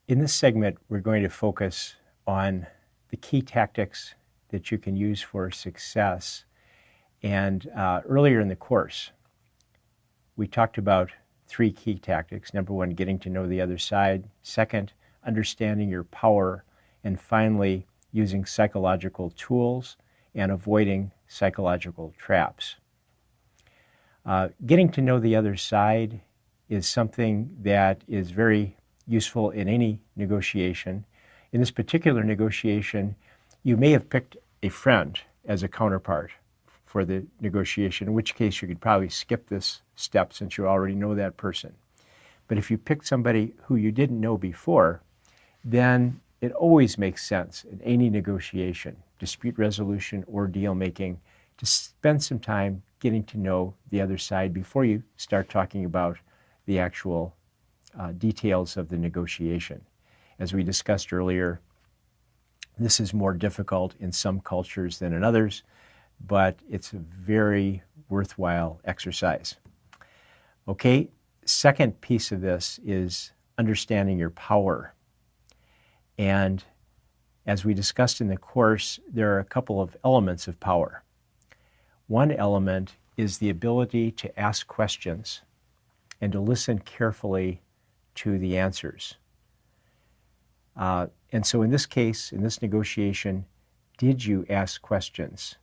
In this segment, we're going to focus on the key tactics that you can use for success. And earlier in the course, we talked about 3 key tactics. Number 1, getting to know the other side. Second, understanding your power. And finally, using psychological tools and avoiding psychological traps. Getting to know the other side is something that is very useful in any negotiation. In this particular negotiation, you may have picked a friend as a counterpart for the negotiation, in which case you could probably skip this step since you already know that person. But if you picked somebody who you didn't know before, then it always makes sense in any negotiation, dispute resolution or deal making, to spend some time getting to know the other side before you start talking about the actual details of the negotiation. As we discussed earlier, this is more difficult in some cultures than in others, but it's a very worthwhile exercise. Okay, second piece of this is understanding your power. And as we discussed in the course, there are a couple of elements of power. One element is the ability to ask questions and to listen carefully to the answers. And so in this case, in this negotiation, did you ask questions?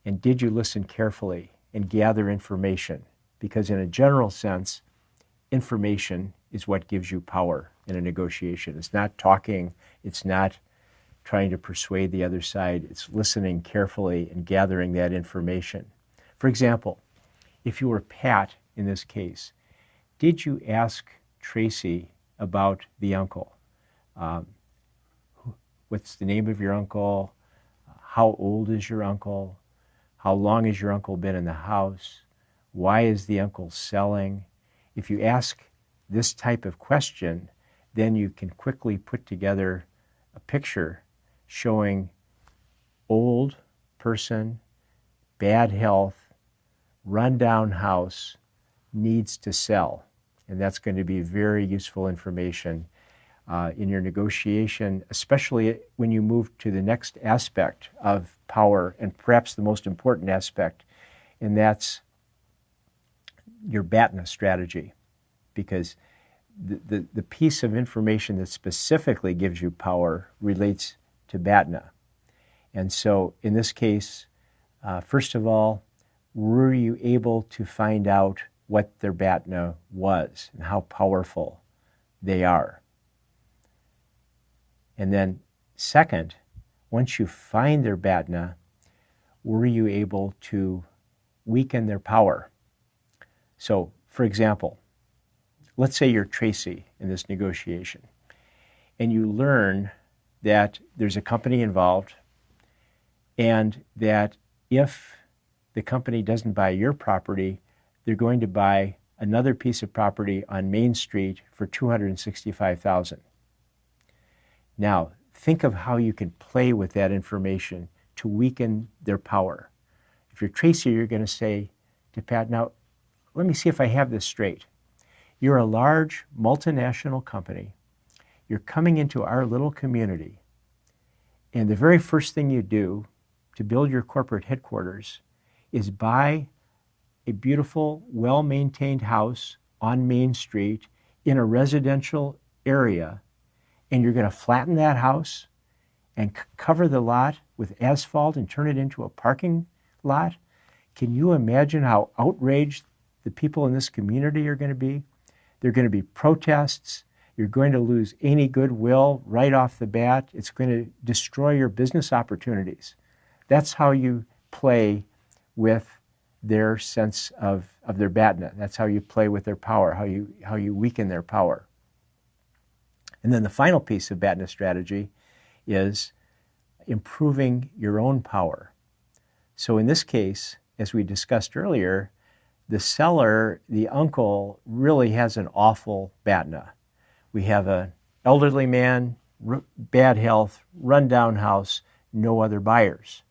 And did you listen carefully and gather information? Because in a general sense, information is what gives you power in a negotiation. It's not talking, it's not trying to persuade the other side, it's listening carefully and gathering that information. For example, if you were Pat in this case, did you ask Tracy about the uncle? What's the name of your uncle? How old is your uncle? How long has your uncle been in the house? Why is the uncle selling? If you ask this type of question, then you can quickly put together a picture showing old person, bad health, rundown house, needs to sell. And that's going to be very useful information in your negotiation, especially when you move to the next aspect of power, and perhaps the most important aspect, and that's your BATNA strategy. Because the piece of information that specifically gives you power relates to BATNA. And so in this case, first of all, were you able to find out what their BATNA was and how powerful they are? And then second, once you find their BATNA, were you able to weaken their power? So, for example, let's say you're Tracy in this negotiation, and you learn that there's a company involved, and that if the company doesn't buy your property, they're going to buy another piece of property on Main Street for $265,000. Now, think of how you can play with that information to weaken their power. If you're Tracy, you're going to say to Pat, now, let me see if I have this straight. You're a large multinational company. You're coming into our little community. And the very first thing you do to build your corporate headquarters is buy a beautiful, well-maintained house on Main Street in a residential area, and you're going to flatten that house and cover the lot with asphalt and turn it into a parking lot. Can you imagine how outraged the people in this community are going to be? There are going to be protests. You're going to lose any goodwill right off the bat. It's going to destroy your business opportunities. That's how you play with their sense of their BATNA. That's how you play with their power, how you weaken their power. And then the final piece of BATNA strategy is improving your own power. So in this case, as we discussed earlier, the seller, the uncle, really has an awful BATNA. We have an elderly man, bad health, rundown house, no other buyers.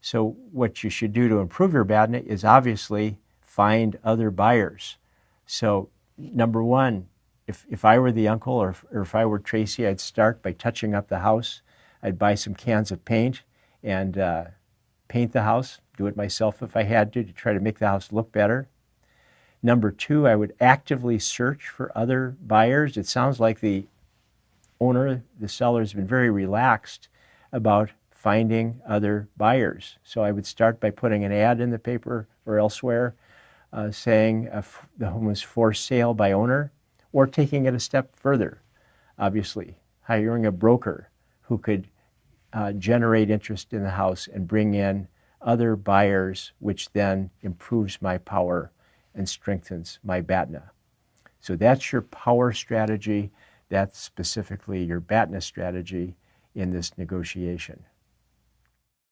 So what you should do to improve your BATNA is obviously find other buyers. So number one, if I were the uncle or if I were Tracy, I'd start by touching up the house. I'd buy some cans of paint and paint the house, do it myself if I had to try to make the house look better. Number two, I would actively search for other buyers. It sounds like the owner, the seller, has been very relaxed about finding other buyers. So I would start by putting an ad in the paper or elsewhere saying the home is for sale by owner, or taking it a step further, obviously, hiring a broker who could generate interest in the house and bring in other buyers, which then improves my power and strengthens my BATNA. So that's your power strategy. That's specifically your BATNA strategy in this negotiation.